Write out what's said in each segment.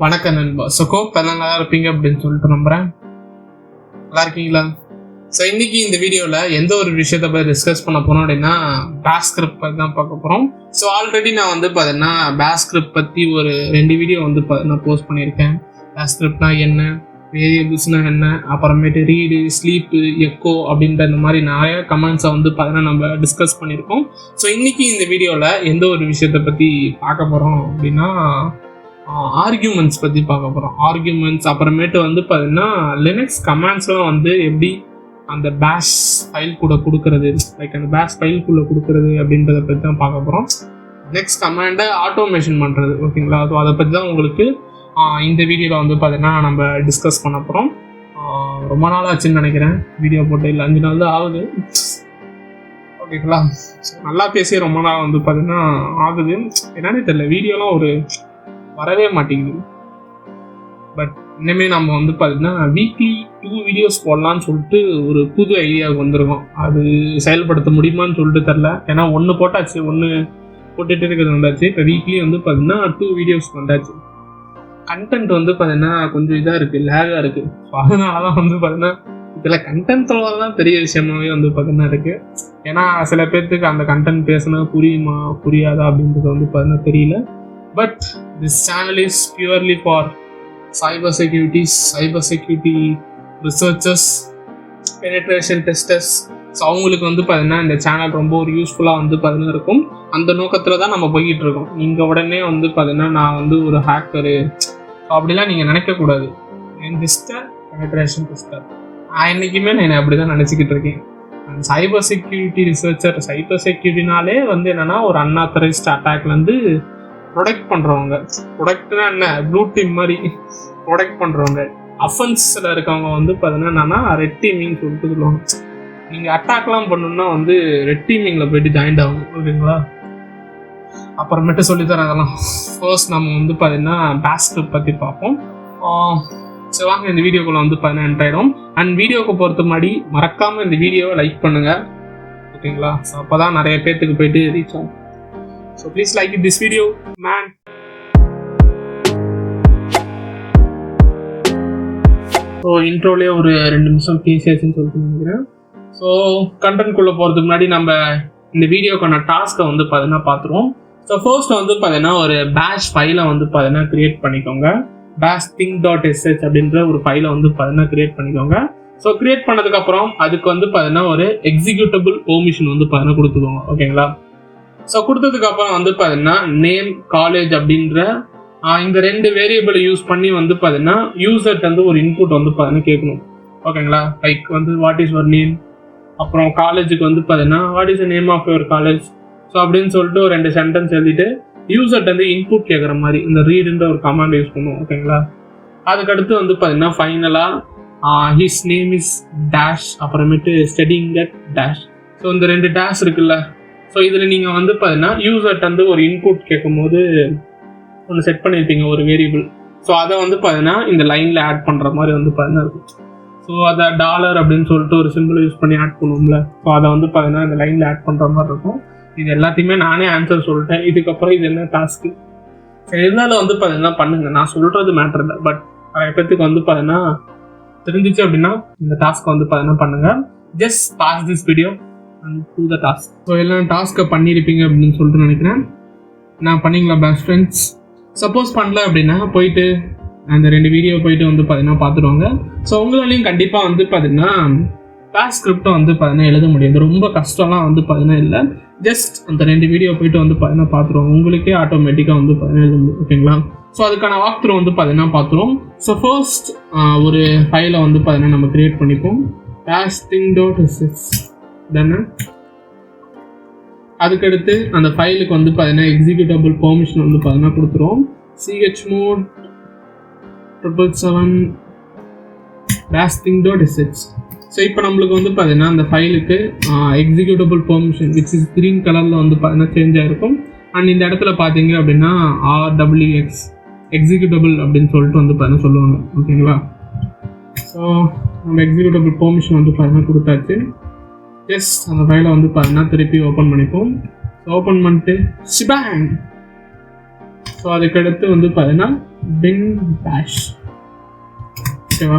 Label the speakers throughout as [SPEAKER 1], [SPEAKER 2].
[SPEAKER 1] வணக்கம் நண்பா. நல்லா இருப்பீங்க அப்படின்னு சொல்லிட்டு நம்புறேன். நல்லா இருக்கீங்களா? ஸோ இன்னைக்கு இந்த வீடியோவில் எந்த ஒரு விஷயத்தை பற்றி டிஸ்கஸ் பண்ண போகிறோம் அப்படின்னா பேஷ் ஸ்கிரிப்ட் பற்றி தான் பார்க்க போகிறோம். ஸோ ஆல்ரெடி நான் பார்த்தீங்கன்னா பேஷ் ஸ்கிரிப்ட் பற்றி ஒரு 2 வீடியோ நான் போஸ்ட் பண்ணியிருக்கேன். பேஷ் ஸ்கிரிப்ட்னா என்ன, வேரியபிள்ஸ்னா என்ன, அப்புறமேட்டு ரீடு, ஸ்லீப்பு, எக்கோ அப்படின்ற இந்த மாதிரி நிறைய கமெண்ட்ஸை பார்த்தீங்கன்னா நம்ம டிஸ்கஸ் பண்ணியிருக்கோம். ஸோ இன்னைக்கு இந்த வீடியோவில் எந்த ஒரு விஷயத்தை பற்றி பார்க்க போகிறோம் அப்படின்னா ஆர்கியூமெண்ட்ஸ் பற்றி பார்க்க போகிறோம். ஆர்கியூமெண்ட்ஸ் அப்புறமேட்டு பார்த்தீங்கன்னா லினக்ஸ் கமாண்ட்ஸ்லாம் எப்படி அந்த பேஷ் ஃபைல் கூட கொடுக்கறது, லைக் அந்த பேஷ் ஃபைல்குள்ளே கொடுக்கறது அப்படின்றத பற்றி தான் பார்க்க போகிறோம். நெக்ஸ்ட் கமாண்டை ஆட்டோமேஷன் பண்ணுறது, ஓகேங்களா? ஸோ அதை பற்றி தான் உங்களுக்கு இந்த வீடியோவில் பார்த்தீங்கன்னா நம்ம டிஸ்கஸ் பண்ண போகிறோம். ரொம்ப நாள் ஆச்சுன்னு நினைக்கிறேன் வீடியோ போட்டு, இல்லை 5 நாள் தான் ஆகுது, ஓகேங்களா? நல்லா பேசி ரொம்ப நாள் பார்த்தீங்கன்னா ஆகுது. என்னன்னே தெரியல, வீடியோலாம் வரவே மாட்டேங்குது. பட் இனிமேல் நம்ம பார்த்தீங்கன்னா வீக்லி 2 வீடியோஸ் போடலான்னு சொல்லிட்டு ஒரு புது ஐடியாவுக்கு வந்திருக்கோம். அது செயல்படுத்த முடியுமான்னு சொல்லிட்டு தெரில. ஏன்னா 1 போட்டாச்சு, 1 போட்டுட்டு இருக்கிறது வந்தாச்சு. இப்போ வீக்லி பார்த்தீங்கன்னா 2 வீடியோஸ் வந்தாச்சு. கண்டென்ட் பார்த்தீங்கன்னா கொஞ்சம் இதாக இருக்குது, லேகாக இருக்குது. ஸோ அதனால தான் பார்த்தீங்கன்னா இதில் கண்டென்ட் தான் பெரிய விஷயமாகவே பார்த்தீங்கன்னா இருக்குது. ஏன்னா சில பேர்த்துக்கு அந்த கண்டென்ட் பேசினா புரியுமா புரியாதா அப்படின்றது பார்த்தீங்கன்னா தெரியல. But this channel is purely for cyber security researchers, penetration testers. So அவங்களுக்கு பார்த்தீங்கன்னா இந்த சேனல் ரொம்ப ஒரு யூஸ்ஃபுல்லாக பார்த்தீங்கன்னா இருக்கும். அந்த நோக்கத்தில் தான் நம்ம போய்கிட்டு இருக்கோம். நீங்கள் உடனே பார்த்தீங்கன்னா நான் ஒரு ஹேக்கரு அப்படிலாம் நீங்கள் நினைக்கக்கூடாது. என் சிஸ்டர் பெனட்ரேஷன் டெஸ்டர், நான் என்றைக்குமே நான் அப்படி தான் நினச்சிக்கிட்டு இருக்கேன். சைபர் செக்யூரிட்டி ரிசர்ச்சர், சைபர் செக்யூரிட்டினாலே என்னென்னா ஒரு அன்ஆத்தரைஸ்ட் அட்டாக்லேருந்து ப்ரொடெக்ட் பண்ணுறவங்க. ப்ரொடெக்ட்னா என்ன, ப்ளூ டீம் மாதிரி ப்ரொடெக்ட் பண்ணுறவங்க. அஃபென்ஸில் இருக்கவங்க பார்த்தீங்கன்னா என்னன்னா ரெட் டீமிங் சொல்லிட்டு சொல்லுவாங்க. நீங்கள் அட்டாக்லாம் பண்ணணுன்னா ரெட் டீமிங்கில் போயிட்டு ஜாயின் ஆகும், ஓகேங்களா? அப்புறமேட்டு சொல்லித்தரேன் அதெல்லாம். ஃபர்ஸ்ட் நம்ம பார்த்தீங்கன்னா பேஷ் ஸ்கிரிப்ட் பற்றி பார்ப்போம். சரி வாங்க இந்த வீடியோக்குள்ளே பார்த்தீங்கன்னா என்ட்ராயிடும். அண்ட் வீடியோக்கு பொறுத்த முன்னாடி மறக்காமல் இந்த வீடியோவை லைக் பண்ணுங்கள், ஓகேங்களா? ஸோ அப்போ தான் நிறைய பேர்த்துக்கு போயிட்டு ரீச் ஆகும். So please like this video, man. So இன்ட்ரோலேயே ஒரு 2 நிமிஷம் பேசியாச்சுன்னு சொல்லிட்டு நினைக்கிறேன். ஸோ கண்டென்ட்குள்ளே போகிறதுக்கு முன்னாடி நம்ம இந்த வீடியோக்கான டாஸ்க்கை பார்த்தீங்கன்னா பார்த்துருவோம். ஸோ ஃபர்ஸ்ட் பார்த்தீங்கன்னா ஒரு பேஷ் ஃபைலை பார்த்தீங்கன்னா க்ரியேட் பண்ணிக்கோங்க. பேஷ் thing.sh அப்படின்ற ஒரு ஃபைலை பார்த்தீங்கன்னா க்ரியேட் பண்ணிக்கோங்க. ஸோ க்ரியேட் பண்ணதுக்கப்புறம் அதுக்கு பார்த்தீங்கன்னா ஒரு எக்ஸிக்யூட்டபிள் பெர்மிஷன் பார்த்தீங்கன்னா கொடுத்துக்கோங்க, ஓகேங்களா? ஸோ கொடுத்ததுக்கு அப்புறம் பார்த்தீங்கன்னா நேம், காலேஜ் அப்படின்ற இந்த 2 வேரியபிளை யூஸ் பண்ணி பார்த்தீங்கன்னா யூசர்கிட்ட ஒரு இன்புட் பார்த்தீங்கன்னா கேட்கணும், ஓகேங்களா? Like what is your name, அப்புறம் காலேஜுக்கு பார்த்தீங்கன்னா what is the name of your college. So அப்படின்னு சொல்லிட்டு ஒரு 2 சென்டென்ஸ் எழுதிட்டு யூசர்கிட்ட இன்புட் கேட்குற மாதிரி இந்த ரீடுன்ற ஒரு கமாண்ட் யூஸ் பண்ணுவோம், ஓகேங்களா? அதுக்கடுத்து பார்த்தீங்கன்னா ஃபைனலாக ஹிஸ் நேம் இஸ் டேஷ், அப்புறமேட்டு ஸ்டடிங் அட் டேஷ். ஸோ இந்த 2 டேஷ் இருக்குல்ல, ஸோ இதில் நீங்கள் பார்த்தீங்கன்னா யூசர்கிட்ட ஒரு இன்புட் கேட்கும் போது ஒன்று செட் பண்ணியிருப்பீங்க ஒரு வேரியபிள். ஸோ அதை பார்த்தீங்கன்னா இந்த லைனில் ஆட் பண்ணுற மாதிரி பார்த்தீங்கன்னா இருக்கும். ஸோ அதை டாலர் அப்படின்னு சொல்லிட்டு ஒரு சிம்பிள் யூஸ் பண்ணி ஆட் பண்ணுவோம்ல, ஸோ அதை பார்த்தீங்கன்னா இந்த லைனில் ஆட் பண்ணுற மாதிரி இருக்கும். இது எல்லாத்தையுமே நானே ஆன்சர் சொல்லிட்டேன். இதுக்கப்புறம் இது என்ன டாஸ்க்கு, சரி இருந்தாலும் பார்த்தீங்கன்னா பண்ணுங்க, நான் சொல்கிறது மேட்டர் இல்லை. பட் நிறைய பேர்த்துக்கு பார்த்தீங்கன்னா தெரிஞ்சிச்சு அப்படின்னா இந்த டாஸ்க்கை பார்த்தீங்கன்னா பண்ணுங்கள். Just pass this video to the task. So எல்லாம் டாஸ்க்கை பண்ணியிருப்பீங்க அப்படின்னு சொல்லிட்டு நினைக்கிறேன். நான் பண்ணிங்களா பேஷ் ஃப்ரெண்ட்ஸ்? சப்போஸ் பண்ணல அப்படின்னா போயிட்டு அந்த 2 வீடியோ போயிட்டு பார்த்தீங்கன்னா பார்த்துருவாங்க. ஸோ உங்களாலையும் கண்டிப்பாக பார்த்தீங்கன்னா பேஷ் ஸ்கிரிப்டை பார்த்தீங்கன்னா எழுத முடியாது. ரொம்ப கஷ்டம்லாம் பார்த்தீங்கன்னா இல்லை. ஜஸ்ட் அந்த 2 வீடியோ போயிட்டு பார்த்தீங்கன்னா பார்த்துருவாங்க. உங்களுக்கே ஆட்டோமேட்டிக்காக பார்த்தீங்கன்னா எழுத முடியும், ஓகேங்களா? ஸோ அதுக்கான வாக் த்ரூ பார்த்தீங்கன்னா பார்த்துருவோம். ஸோ ஃபர்ஸ்ட் ஒரு ஃபைலை பார்த்தீங்கன்னா நம்ம க்ரியேட் பண்ணிப்போம். பேஷ் thing.sh தானே. அதுக்கடுத்து அந்த ஃபைலுக்கு பார்த்தீங்கன்னா எக்ஸிக்யூட்டபிள் பெர்மிஷன் பார்த்தீங்கன்னா கொடுத்துருவோம். chmod 777 பேஷ் thing.sh. ஸோ இப்போ நம்மளுக்கு பார்த்தீங்கன்னா அந்த ஃபைலுக்கு executable permission which is green கலரில் பார்த்தீங்கன்னா சேஞ்ச் ஆகிருக்கும். அண்ட் இந்த இடத்துல பார்த்தீங்க அப்படின்னா RWX எக்ஸிக்யூட்டபிள் அப்படின்னு சொல்லிட்டு பார்த்தீங்கன்னா சொல்லுவாங்க, ஓகேங்களா? ஸோ நம்ம எக்ஸிக்யூட்டபிள் பெர்மிஷன் பார்த்தீங்கன்னா கொடுத்தாச்சு. ஜஸ்ட் அந்த ஃபைலை பார்த்தீங்கன்னா திருப்பி ஓப்பன் பண்ணிப்போம். ஓப்பன் பண்ணிட்டு ஷிபாங். ஸோ அதுக்கடுத்து பார்த்தீங்கன்னா bin bash. ஓகேவா?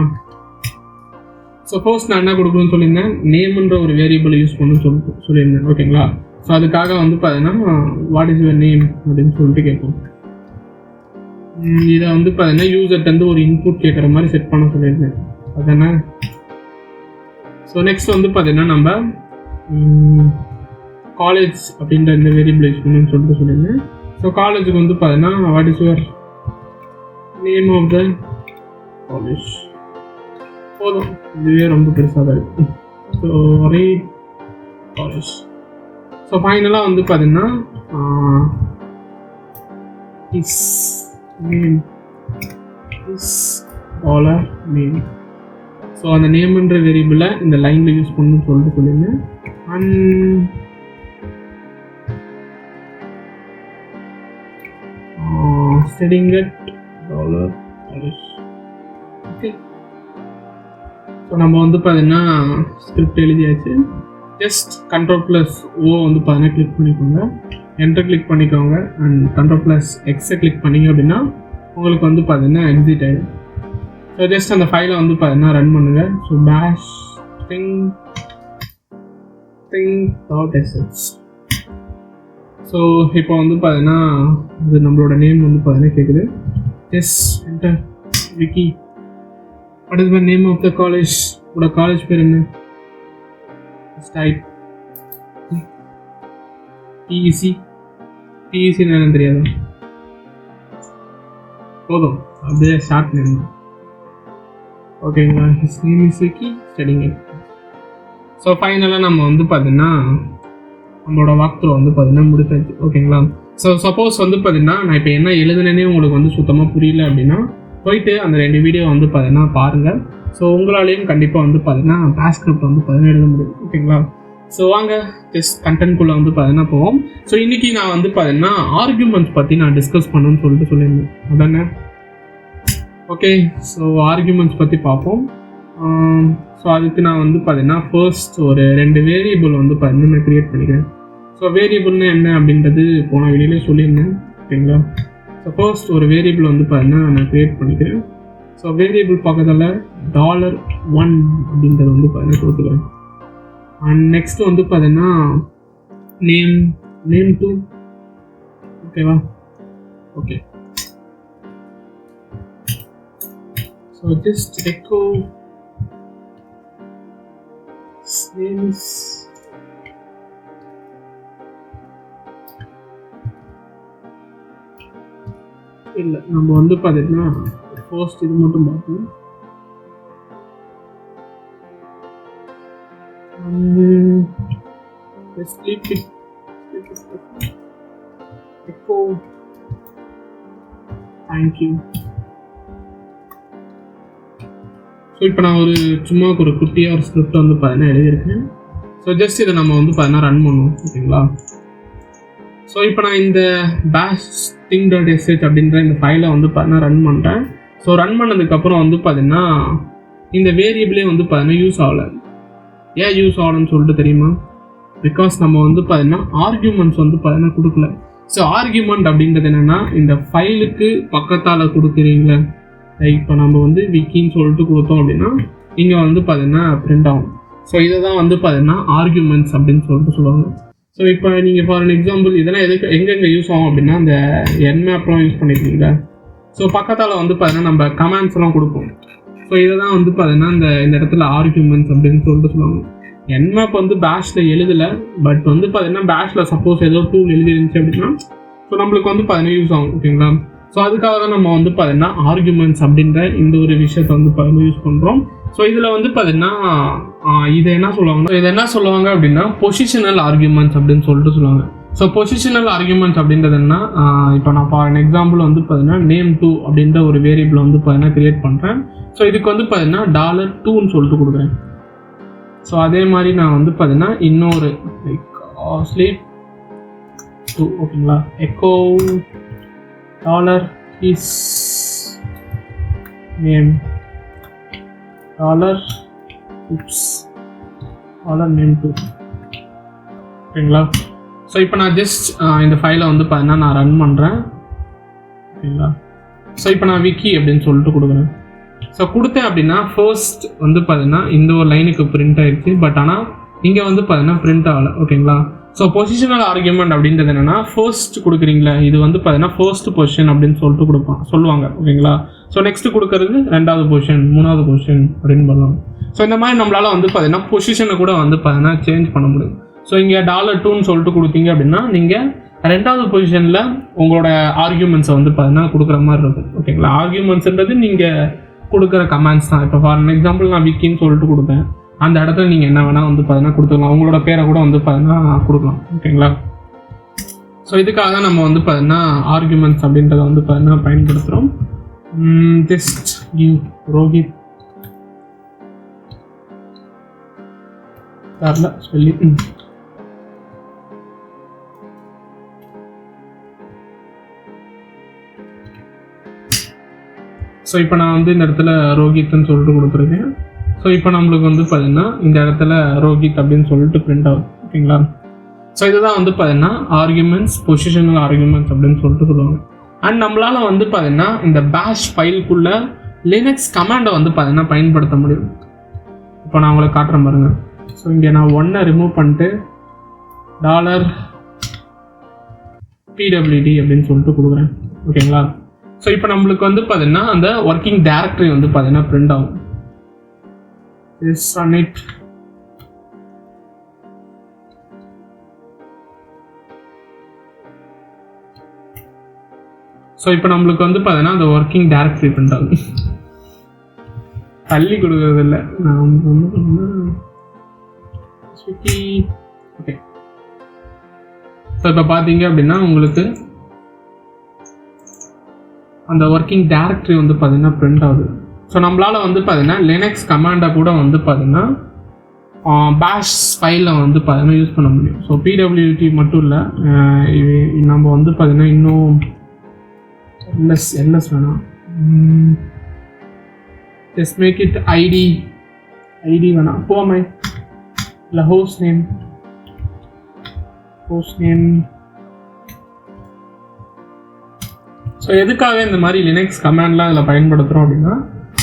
[SPEAKER 1] சப்போஸ் நான் என்ன கொடுக்கணும்னு சொல்லியிருந்தேன், நேம்ன்ற ஒரு வேரியபிள் யூஸ் பண்ணணும்னு சொல்லியிருந்தேன். ஓகேங்களா? ஸோ அதுக்காக வந்து பார்த்தீங்கன்னா வாட் இஸ் யுவர் நேம் அப்படின்னு சொல்லிட்டு கேட்போம். இதை வந்து பார்த்தீங்கன்னா யூசர்ட்டு ஒரு இன்புட் கேட்குற மாதிரி செட் பண்ண சொல்லியிருந்தேன். அதானே? ஸோ நெக்ஸ்ட் வந்து பார்த்தீங்கன்னா நம்ம காலேஜ் அப்படின்ற இந்த வேரியபிள் யூஸ் பண்ணணும்னு சொல்லிட்டு சொல்லியிருந்தேன். ஸோ காலேஜுக்கு வந்து பார்த்தீங்கன்னா what is your name of the college. போதும், இதுவே ரொம்ப பெருசாக தான் இருக்கும். So read college. ஸோ ஃபைனலாக வந்து பார்த்தீங்கன்னா is name is taller name. So அந்த நேம்ன்ற வேரியபிளை இந்த லைனில் யூஸ் பண்ணணும்னு சொல்லிட்டு சொல்லியிருந்தேன். And setting at dollar college. Okay, so நம்ம வந்து பார்த்தீங்கன்னா ஸ்கிரிப்ட் எழுதியாச்சு. ஜஸ்ட் Ctrl+O வந்து பார்த்தீங்கன்னா கிளிக் பண்ணிக்கோங்க, என்டர் கிளிக் பண்ணிக்கோங்க. அண்ட் Ctrl+X கிளிக் பண்ணிங்க அப்படின்னா உங்களுக்கு வந்து பார்த்தீங்கன்னா எக்ஸிட் ஆகிடும். ஸோ ஜஸ்ட் அந்த ஃபைலை வந்து பார்த்தீங்கன்னா ரன் பண்ணுங்க. ஸோ பேஷ் thing.sh. ஸோ இப்போ வந்து பார்த்தீங்கன்னா இது நம்மளோட நேம் வந்து பார்த்தீங்கன்னா கேட்குது. Just enter Vicky. What is my name of the college? உங்களோட காலேஜ் பேர் என்ன? Type BEC. பிஇசி என்னன்னு தெரியாது, போதும் அப்படியே ஸ்டார்ட் பண்ணணும். ஓகேங்களா? His name is Vicky studying it. So ஃபைனலாக நம்ம வந்து பார்த்தீங்கன்னா நம்மளோட வாக் த்ரூ வந்து பார்த்தீங்கன்னா முடித்தாச்சு. ஓகேங்களா? ஸோ சப்போஸ் வந்து பார்த்தீங்கன்னா நான் இப்போ என்ன எழுதுனேனே உங்களுக்கு வந்து சுத்தமாக புரியல அப்படின்னா போயிட்டு அந்த 2 வீடியோ வந்து பார்த்தீங்கன்னா பாருங்கள். ஸோ உங்களாலேயும் கண்டிப்பாக வந்து பார்த்தீங்கன்னா பேஷ் ஸ்கிரிப்ட் வந்து பார்த்தீங்கன்னா எழுத முடியும். ஓகேங்களா? ஸோ வாங்க ஜஸ்ட் கண்டென்ட்குள்ளே வந்து பார்த்தீங்கன்னா போவோம். ஸோ இன்றைக்கி நான் வந்து பார்த்தீங்கன்னா ஆர்கியூமெண்ட்ஸ் பற்றி நான் டிஸ்கஸ் பண்ணணும்னு சொல்லிட்டு சொல்லியிருந்தேன். அதானே? ஓகே, ஸோ ஆர்கியூமெண்ட்ஸ் பற்றி பார்ப்போம். ஸோ அதுக்கு நான் வந்து பார்த்தீங்கன்னா ஃபர்ஸ்ட் ஒரு 2 வேரியபிள் வந்து பார்த்தீங்கன்னா நான் க்ரியேட் பண்ணிக்கிறேன். ஸோ வேரியபிள்னா என்ன அப்படின்றது போன வீடியோலே சொல்லியிருந்தேன். ஓகேங்களா? ஸோ ஃபர்ஸ்ட் ஒரு வேரியபிள் வந்து பார்த்தீங்கன்னா நான் க்ரியேட் பண்ணிக்கிறேன். ஸோ வேரியபிள் பக்கத்தில் $1 அப்படின்றத வந்து பார்த்தீங்கன்னா கொடுத்துக்கிறேன். அண்ட் நெக்ஸ்ட் வந்து பார்த்தீங்கன்னா நேம் 2. ஓகேவா? Okay, so just echo names இல்லை, நம்ம வந்து பார்த்தீங்கன்னா ஃபர்ஸ்ட் இது மட்டும் பார்ப்போம். Echo thank you. ஸோ இப்போ நான் சும்மா ஒரு குட்டியாக ஒரு ஸ்கிரிப்ட் வந்து பார்த்தீங்கன்னா எழுதியிருக்கேன். ஸோ ஜஸ்ட் இதை நம்ம வந்து பார்த்தீங்கன்னா ரன் பண்ணுவோம். ஓகேங்களா? ஸோ இப்போ நான் இந்த பேஷ் thing.sh அப்படின்ற இந்த ஃபைலை வந்து பார்த்தீங்கன்னா ரன் பண்ணுறேன். ஸோ ரன் பண்ணதுக்கப்புறம் வந்து பார்த்தீங்கன்னா இந்த வேரியபிளே வந்து பார்த்தீங்கன்னா யூஸ் ஆகலை. ஏன் யூஸ் ஆகலன்னு சொல்லிட்டு தெரியுமா? பிகாஸ் நம்ம வந்து பார்த்தீங்கன்னா ஆர்கியூமெண்ட்ஸ் வந்து பார்த்தீங்கன்னா கொடுக்கல. ஸோ ஆர்கியூமெண்ட் அப்படின்றது என்னென்னா இந்த ஃபைலுக்கு பக்கத்தால் கொடுக்குறீங்களே, இப்போ நம்ம வந்து விக்கின்னு சொல்லிட்டு கொடுத்தோம் அப்படின்னா இங்கே வந்து பார்த்தீங்கன்னா பிரிண்ட் ஆகும். ஸோ இதை தான் வந்து பார்த்தீங்கன்னா ஆர்கியூமெண்ட்ஸ் அப்படின்னு சொல்லிட்டு சொல்லுவாங்க. ஸோ இப்போ நீங்கள் ஃபார் எக்ஸாம்பிள் இதெல்லாம் எங்கெங்கே யூஸ் ஆகும் அப்படின்னா இந்த என்மேப்லாம் யூஸ் பண்ணிக்கிறீங்களா? ஸோ பக்கத்தால் வந்து பார்த்தீங்கன்னா நம்ம கமெண்ட்ஸ்லாம் கொடுப்போம். ஸோ இதை தான் வந்து பார்த்தீங்கன்னா இந்த இடத்துல ஆர்கியூமெண்ட்ஸ் அப்படின்னு சொல்லிட்டு சொல்லுவாங்க. என்மேப் வந்து பேஷில் எழுதலை, பட் வந்து பார்த்தீங்கன்னா பேஷில் சப்போஸ் ஏதோ டூல் எழுதிருந்துச்சு அப்படின்னா ஸோ நம்மளுக்கு வந்து பார்த்தீங்கன்னா யூஸ் ஆகும். ஓகேங்களா? ஸோ அதுக்காக தான் நம்ம வந்து பார்த்தீங்கன்னா ஆர்கியூமெண்ட்ஸ் அப்படின்ற இந்த ஒரு விஷயத்தை வந்து பார்த்தீங்கன்னா யூஸ் பண்ணுறோம். ஸோ இதில் வந்து பார்த்தீங்கன்னா இதை என்ன சொல்லுவாங்க அப்படின்னா பொசிஷனல் ஆர்கியூமெண்ட்ஸ் அப்படின்னு சொல்லிட்டு சொல்லுவாங்க. ஸோ பொசிஷனல் ஆர்கியூமெண்ட்ஸ் அப்படின்றது என்ன? இப்போ நான் ஃபார் எக்ஸாம்பிள் வந்து பார்த்தீங்கன்னா நேம் 2 அப்படின்ற ஒரு வேரியபிள் வந்து பார்த்தீங்கன்னா கிரியேட் பண்ணுறேன். ஸோ இதுக்கு வந்து பார்த்தீங்கன்னா $2ன்னு சொல்லிட்டு கொடுக்குறேன். ஸோ அதே மாதிரி நான் வந்து பார்த்தீங்கன்னா இன்னொரு லைக் ஸ்லீப் 2. ஓகேங்களா? Echo $is name $name 2. ஓகேங்களா? ஸோ இப்போ நான் ஜஸ்ட் இந்த ஃபைலை வந்து பார்த்தீங்கன்னா நான் ரன் பண்ணுறேன். ஓகேங்களா? ஸோ இப்போ நான் விக்கி அப்படின்னு சொல்லிட்டு கொடுக்குறேன். ஸோ கொடுத்தேன் அப்படின்னா ஃபர்ஸ்ட் வந்து பார்த்தீங்கன்னா இந்த ஒரு லைனுக்கு பிரிண்ட் ஆயிடுச்சு. பட் ஆனால் இங்கே வந்து பார்த்தீங்கன்னா பிரிண்ட் ஆகலை. ஓகேங்களா? ஸோ பொசிஷனல் ஆர்குமெண்ட் அப்படின்றது என்னென்னா ஃபர்ஸ்ட் கொடுக்குறீங்களா, இது வந்து பார்த்தீங்கன்னா ஃபர்ஸ்ட் பொசிஷன் அப்படின்னு சொல்லிட்டு சொல்லுவாங்க. ஓகேங்களா? ஸோ நெக்ஸ்ட் கொடுக்கறது 2வது பொசிஷன், 3வது பொசிஷன் அப்படின்னு சொல்லலாம். ஸோ இந்த மாதிரி நம்மளால் வந்து பார்த்தீங்கன்னா பொசிஷனை கூட வந்து பார்த்தீங்கன்னா சேஞ்ச் பண்ண முடியும். ஸோ இங்கே $2ன்னு சொல்லிட்டு கொடுத்தீங்க அப்படின்னா நீங்கள் 2வது பொசிஷனில் உங்களோட ஆர்கியூமெண்ட்ஸை வந்து பார்த்தீங்கன்னா கொடுக்குற மாதிரி இருக்கும். ஓகேங்களா? ஆர்கியூமெண்ட்ஸ்ன்றது நீங்கள் கொடுக்குற கமெண்ட்ஸ் தான். இப்போ ஃபார் எக்ஸாம்பிள் நான் விக்கின்னு சொல்லிட்டு கொடுத்தேன், அந்த இடத்துல நீங்கள் என்ன வேணால் வந்து பார்த்தீங்கன்னா கொடுத்துக்கலாம். உங்களோட பேரை கூட வந்து பார்த்தீங்கன்னா கொடுக்கலாம். ஓகேங்களா? ஸோ இதுக்காக தான் நம்ம வந்து பார்த்தீங்கன்னா ஆர்கியூமெண்ட்ஸ் அப்படின்றத வந்து பார்த்தீங்கன்னா பயன்படுத்துகிறோம். ஜஸ்ட் கிவ் ரோஹித் தரல சொல்லி ஸோ இப்போ நான் வந்து இந்த இடத்துல ரோஹித்ன்னு சொல்லிட்டு கொடுத்துருக்கேன். ஸோ இப்போ நம்மளுக்கு வந்து பார்த்தீங்கன்னா இந்த இடத்துல ரோஹித் அப்படின்னு சொல்லிட்டு பிரிண்ட் ஆகும். ஓகேங்களா? ஸோ இதுதான் வந்து பார்த்தீங்கன்னா ஆர்குமெண்ட்ஸ், பொசிஷனல் ஆர்குமெண்ட்ஸ் அப்படின்னு சொல்லிட்டு சொல்லுவாங்க. அண்ட் நம்மளால் வந்து பார்த்தீங்கன்னா இந்த பேஷ் ஃபைலுக்குள்ளே லினக்ஸ் கமாண்டை வந்து பார்த்தீங்கன்னா பயன்படுத்த முடியும். இப்போ நான் உங்களுக்கு காட்டுறேன் பாருங்க. ஸோ இங்கே நான் 1 ரிமூவ் பண்ணிட்டு $pwd அப்படின்னு சொல்லிட்டு கொடுக்குறேன். ஓகேங்களா? ஸோ இப்போ நம்மளுக்கு வந்து பார்த்தீங்கன்னா அந்த ஒர்க்கிங் டைரக்டரி வந்து பார்த்தீங்கன்னா பிரிண்ட் ஆகும். run it. ஸோ இப்போ நம்மளுக்கு வந்து பார்த்தீங்கன்னா அந்த ஒர்க்கிங் டைரக்டரி பிரிண்ட் ஆகும். தள்ளி கொடுக்கறது இல்லை, நான் வந்து ஓகே. ஸோ இப்போ பார்த்தீங்க அப்படின்னா உங்களுக்கு அந்த ஒர்க்கிங் டைரக்டரி வந்து பார்த்தீங்கன்னா பிரிண்ட் ஆகுது. ஸோ நம்மளால் வந்து பார்த்தீங்கன்னா லினக்ஸ் கமாண்டை கூட வந்து பார்த்தீங்கன்னா பேஷ் ஃபைலில் வந்து பார்த்தீங்கன்னா யூஸ் பண்ண முடியும். ஸோ pwd மட்டும் இல்லை, நம்ம வந்து பார்த்தீங்கன்னா இன்னும் ls வேணாம், ஜஸ்ட் மேக் இட் ஐடி வேணாம், போமை இல்லை ஹோஸ்ட் நேம். ஸோ எதுக்காக இந்த மாதிரி லினக்ஸ் கமாண்ட்லாம் இதில் பயன்படுத்துகிறோம் அப்படின்னா,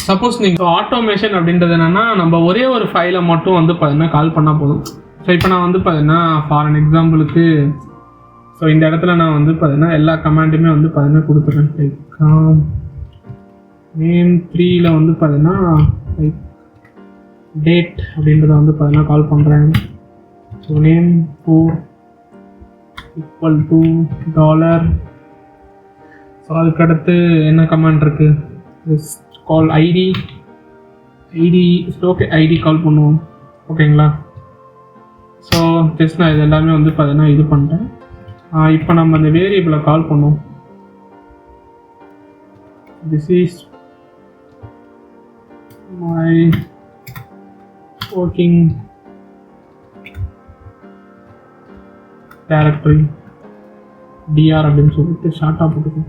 [SPEAKER 1] சப்போஸ் நீங்கள் ஆட்டோமேஷன் அப்படின்றது என்னென்னா நம்ம ஒரே ஒரு ஃபைலை மட்டும் வந்து பார்த்தீங்கன்னா கால் பண்ணால் போதும். ஸோ இப்போ நான் வந்து பார்த்தீங்கன்னா ஃபார் அன் எக்ஸாம்பிளுக்கு ஸோ இந்த இடத்துல நான் வந்து பார்த்தீங்கன்னா எல்லா கமாண்டுமே வந்து பார்த்தீங்கன்னா கொடுத்துருக்கேன். லைக் நேம் 3ல் வந்து பார்த்தீங்கன்னா லைக் டேட் அப்படின்றத வந்து பார்த்தீங்கன்னா கால் பண்ணுறேன். So name 4 $. ஸோ அதுக்கடுத்து என்ன கமாண்ட் இருக்குது, கால் ஐடி. ஓகே, ஐடி கால் பண்ணுவோம். ஓகேங்களா? ஸோ ஜஸ்ட் நான் இது எல்லாமே வந்து பார்த்தீங்கன்னா இது பண்ணிட்டேன். இப்போ நம்ம அந்த வேரியபிளை கால் பண்ணுவோம். This is my working directory dr அப்படின்னு சொல்லிட்டு ஷார்ட்டாக போட்டுக்கோம்.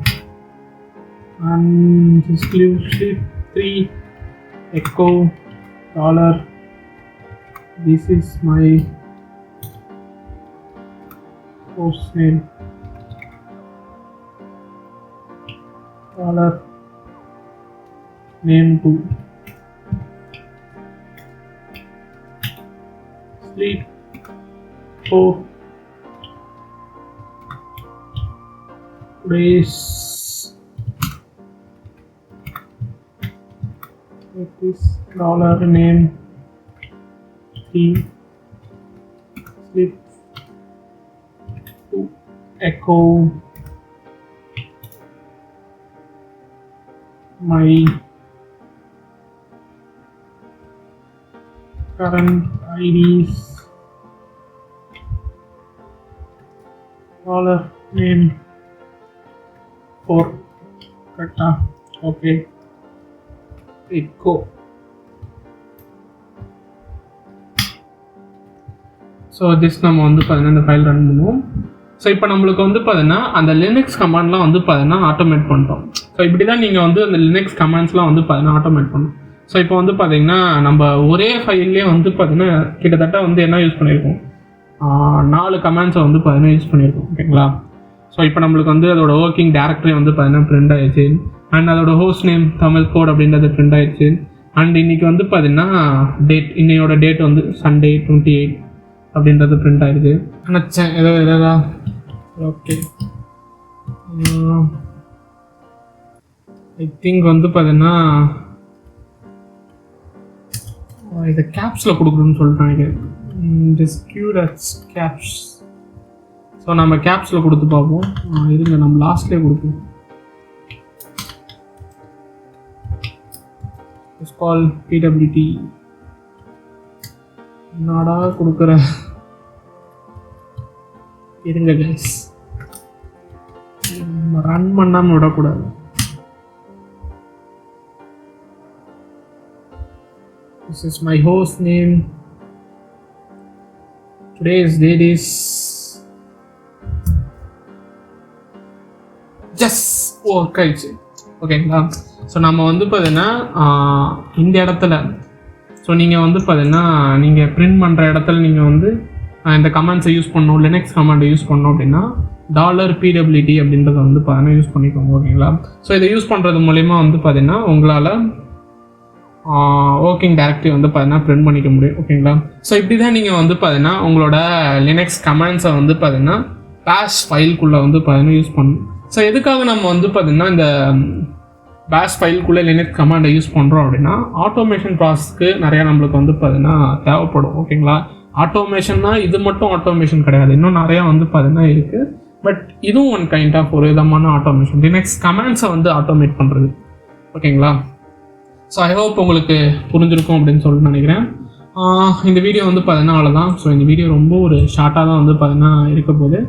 [SPEAKER 1] and just leave sleep 3 echo $. This is my host name $name 2 sleep 4 days. It is $name 3 sleep 2 echo my current IDs $name 4 கரெக்டா? Okay, echo. ஸோ திஸ் நம்ம வந்து பார்த்தீங்கன்னா இந்த file run பண்ணுவோம். So இப்போ நம்மளுக்கு வந்து பார்த்தீங்கன்னா அந்த லினக்ஸ் கமாண்ட்லாம் வந்து பார்த்தீங்கன்னா ஆட்டோமேட் பண்ணிட்டோம். ஸோ இப்படி தான் நீங்கள் வந்து அந்த லினக்ஸ் கமாண்ட்ஸ்லாம் வந்து பார்த்தீங்கன்னா ஆட்டோமேட் பண்ணணும். ஸோ இப்போ வந்து பார்த்தீங்கன்னா நம்ம ஒரே ஃபைல்லே வந்து பார்த்தீங்கன்னா கிட்டத்தட்ட வந்து என்ன யூஸ் பண்ணியிருக்கோம், 4 கமாண்ட்ஸை வந்து பார்த்தீங்கன்னா யூஸ் பண்ணியிருக்கோம். ஓகேங்களா? ஸோ இப்போ நம்மளுக்கு வந்து அதோட ஒர்க்கிங் டைரக்டரி வந்து பார்த்தீங்கன்னா பிரிண்ட் ஆயிடுச்சு. அண்ட் அதோட ஹோஸ்ட் நேம் தமிழ்கோட் அப்படின்றது பிரிண்ட் ஆயிடுச்சு. அண்ட் இன்னைக்கு வந்து பார்த்தீங்கன்னா இன்னையோட டேட் வந்து சண்டே 28 அப்படின்றது பிரிண்ட் ஆயிடுச்சு. நினச்சேன் ஏதோ ஓகே. ஐ திங்க் வந்து பார்த்தீங்கன்னா இதை கேப்ஸில் கொடுக்கணும்னு சொல்லிட்டு நினைக்கிறேன். டிஸ்கியூட் அட்ஸ் கேப்ஸ். ஸோ நம்ம கேப்ஸில் கொடுத்து பார்ப்போம். இருங்க நம்ம லாஸ்ட்லேயே கொடுப்போம். It's call PWT. நாடா கொடுக்குற இருங்க கைஸ், ரன் பண்ணாமல் விடக்கூடாது. This is my host name. Today's date is work ஆயிடுச்சு. ஓகேங்களா? ஸோ நம்ம வந்து பார்த்தீங்கன்னா இந்த இடத்துல ஸோ நீங்கள் வந்து பார்த்தீங்கன்னா நீங்கள் பிரிண்ட் பண்ணுற இடத்துல நீங்கள் வந்து இந்த கமெண்ட்ஸை யூஸ் பண்ணணும், லினக்ஸ் கமெண்டை யூஸ் பண்ணணும் அப்படின்னா $PWT அப்படின்றத வந்து பார்த்தீங்கன்னா யூஸ் பண்ணிக்கோங்க. ஓகேங்களா? ஸோ இதை யூஸ் பண்ணுறது மூலிமா வந்து பார்த்தீங்கன்னா உங்களால் ஒர்க்கிங் டைரக்டரி வந்து பார்த்தீங்கன்னா பிரிண்ட் பண்ணிக்க முடியும். ஓகேங்களா? ஸோ இப்படி தான் நீங்கள் வந்து பார்த்தீங்கன்னா உங்களோட லினக்ஸ் கமெண்ட்ஸை வந்து பார்த்தீங்கன்னா பேஷ் ஃபைல்குள்ளே வந்து பார்த்தீங்கன்னா யூஸ் பண்ணணும். ஸோ எதுக்காக நம்ம வந்து பார்த்தீங்கன்னா இந்த பேஷ் ஃபைல்குள்ளே லினக்ஸ் கமாண்டை யூஸ் பண்ணுறோம் அப்படின்னா ஆட்டோமேஷன் ப்ராசஸ்க்கு நிறையா நம்மளுக்கு வந்து பார்த்தீங்கன்னா தேவைப்படும். ஓகேங்களா? ஆட்டோமேஷன்னா இது மட்டும் ஆட்டோமேஷன் கிடையாது, இன்னும் நிறையா வந்து பார்த்தீங்கன்னா இருக்குது. பட் இதுவும் ஒன் கைண்ட் ஆஃப் ஒரு விதமான ஆட்டோமேஷன், லினக்ஸ் கமாண்ட்ஸை வந்து ஆட்டோமேட் பண்ணுறது. ஓகேங்களா? ஸோ ஐ ஹோப் உங்களுக்கு புரிஞ்சிருக்கும் அப்படின்னு சொல்லிட்டு நினைக்கிறேன். இந்த வீடியோ வந்து பார்த்தீங்கன்னா அவ்வளோதான். ஸோ இந்த வீடியோ ரொம்ப ஒரு ஷார்ட்டாக தான் வந்து பார்த்தீங்கன்னா இருக்க போகுது.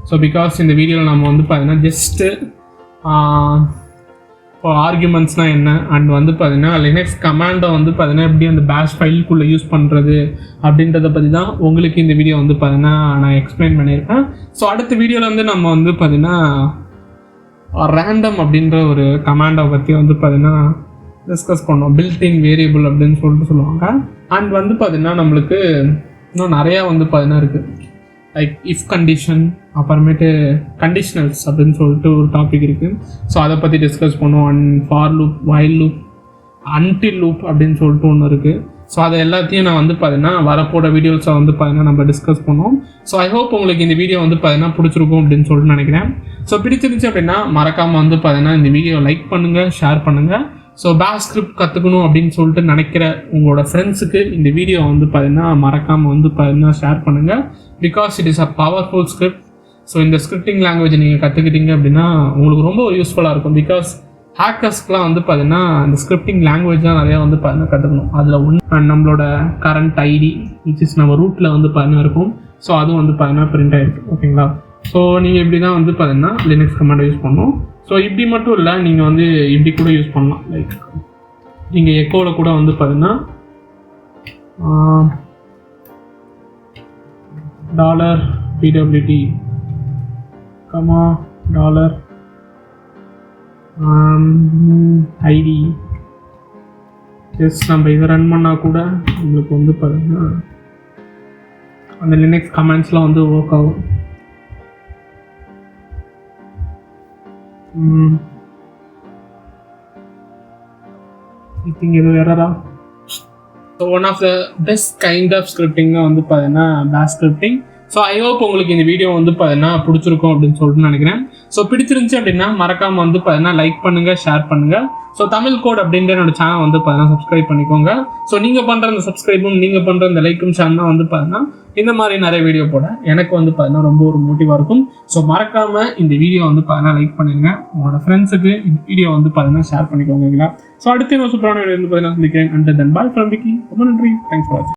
[SPEAKER 1] ஸோ பிகாஸ் இந்த வீடியோவில் நம்ம வந்து பார்த்தீங்கன்னா ஜஸ்ட்டு இப்போ ஆர்குமெண்ட்ஸ்னால் என்ன அண்ட் வந்து பார்த்தீங்கன்னா லினக்ஸ் கமாண்டை வந்து பார்த்தீங்கன்னா எப்படி அந்த பேஷ் ஃபைலுக்குள்ளே யூஸ் பண்ணுறது அப்படின்றத பற்றி தான் உங்களுக்கு இந்த வீடியோ வந்து பார்த்தீங்கன்னா நான் எக்ஸ்பிளைன் பண்ணியிருக்கேன். ஸோ அடுத்த வீடியோவில் வந்து நம்ம வந்து பார்த்தீங்கன்னா ரேண்டம் அப்படின்ற ஒரு கமாண்டை பற்றி வந்து பார்த்தீங்கன்னா டிஸ்கஸ் பண்ணோம். பில்ட்-இன் வேரியபிள் அப்படின்னு சொல்லுவாங்க. அண்ட் வந்து பார்த்தீங்கன்னா நம்மளுக்கு இன்னும் நிறையா வந்து பார்த்தீங்கன்னா இருக்குது. லைக் இஃப் கண்டிஷன், அப்புறமேட்டு கண்டிஷனல்ஸ் அப்படின்னு சொல்லிட்டு ஒரு டாபிக் இருக்குது. ஸோ அதை பற்றி டிஸ்கஸ் பண்ணுவோம். And for loop, while loop, until loop அப்படின்னு சொல்லிட்டு ஒன்று இருக்குது. ஸோ அதை எல்லாத்தையும் நான் வந்து பார்த்தீங்கன்னா வரப்போட வீடியோஸை வந்து பார்த்தீங்கன்னா நம்ம டிஸ்கஸ் பண்ணுவோம். ஸோ ஐ ஹோப் உங்களுக்கு இந்த வீடியோ வந்து பார்த்தீங்கன்னா பிடிச்சிருக்கும் அப்படின்னு சொல்லிட்டு நினைக்கிறேன். ஸோ பிடிச்சிருந்துச்சு அப்படின்னா மறக்காமல் வந்து பார்த்தீங்கன்னா இந்த வீடியோ லைக் பண்ணுங்கள், ஷேர் பண்ணுங்கள். ஸோ பேஷ் ஸ்கிரிப்ட் கற்றுக்கணும் அப்படின்னு சொல்லிட்டு நினைக்கிற உங்களோட ஃப்ரெண்ட்ஸுக்கு இந்த வீடியோ வந்து பார்த்தீங்கன்னா மறக்காமல் வந்து பார்த்தீங்கன்னா ஷேர் பண்ணுங்கள். Because it is a powerful script. So இந்த ஸ்கிரிப்டிங் லாங்குவேஜ் நீங்கள் கற்றுக்கிட்டீங்க அப்படின்னா உங்களுக்கு ரொம்ப யூஸ்ஃபுல்லாக இருக்கும். பிகாஸ் ஹேக்கர்ஸ்க்குலாம் வந்து பார்த்தீங்கன்னா இந்த ஸ்கிரிப்டிங் லாங்குவேஜ் தான் நிறையா வந்து பார்த்தீங்கன்னா கற்றுக்கணும். அதில் ஒன்று நம்மளோட கரண்ட் ஐடி விச் இஸ் நம்ம ரூட்டில் வந்து பார்த்தீங்கன்னா இருக்கும். ஸோ அதுவும் வந்து பார்த்தீங்கன்னா பிரிண்ட் ஆகிருக்கு. ஓகேங்களா? ஸோ நீங்கள் இப்படி தான் வந்து பார்த்தீங்கன்னா லினக்ஸ் கமாண்டை யூஸ் பண்ணணும். ஸோ இப்படி மட்டும் இல்லை, நீங்கள் வந்து இப்படி கூட யூஸ் பண்ணலாம். லைக் நீங்கள் எக்கோவில் கூட வந்து பார்த்தீங்கன்னா $PWT, $ID ஜஸ்ட் நம்ம இதை ரன் பண்ணால் கூட உங்களுக்கு வந்து பார்த்தீங்கன்னா அந்த லினக்ஸ் கமெண்ட்ஸ்லாம் வந்து ஒர்க் ஆகும். I think இது வேறதா. So one of the best kind of scripting தான் வந்து பார்த்தீங்கன்னா பேஷ் ஸ்கிரிப்டிங். ஸோ ஐ ஹோப் உங்களுக்கு இந்த வீடியோ வந்து பார்த்தீங்கன்னா பிடிச்சிருக்கும் அப்படின்னு சொல்லிட்டு நினைக்கிறேன். ஸோ பிடிச்சிருந்துச்சு அப்படின்னா மறக்காமல் வந்து பார்த்தீங்கன்னா லைக் பண்ணுங்கள், ஷேர் பண்ணுங்கள். ஸோ தமிழ் கோட் அப்படின்ற என்னோட சேனல் வந்து பார்த்தீங்கன்னா சப்ஸ்கிரைப் பண்ணிக்கோங்க. ஸோ நீங்கள் பண்ணுற அந்த சப்ஸ்கிரைபும் நீங்கள் பண்ணுற அந்த லைக்கும் சேனல் வந்து பார்த்தீங்கன்னா இந்த மாதிரி நிறைய வீடியோ போட எனக்கு வந்து பார்த்தீங்கன்னா ரொம்ப ஒரு மோட்டிவாக இருக்கும். ஸோ மறக்காமல் இந்த வீடியோ வந்து பார்த்தீங்கன்னா லைக் பண்ணிடுங்க. உங்களோட ஃப்ரெண்ட்ஸுக்கு இந்த வீடியோ வந்து பார்த்தீங்கன்னா ஷேர் பண்ணிக்கோங்க. ஸோ அடுத்து நான் சூப்பரான வீடியோ வந்து பார்த்தீங்கன்னா சந்திக்கிறேன். And then bye from Vicky. ரொம்ப நன்றி. தேங்க்ஸ் ஃபார் வாட்சிங்.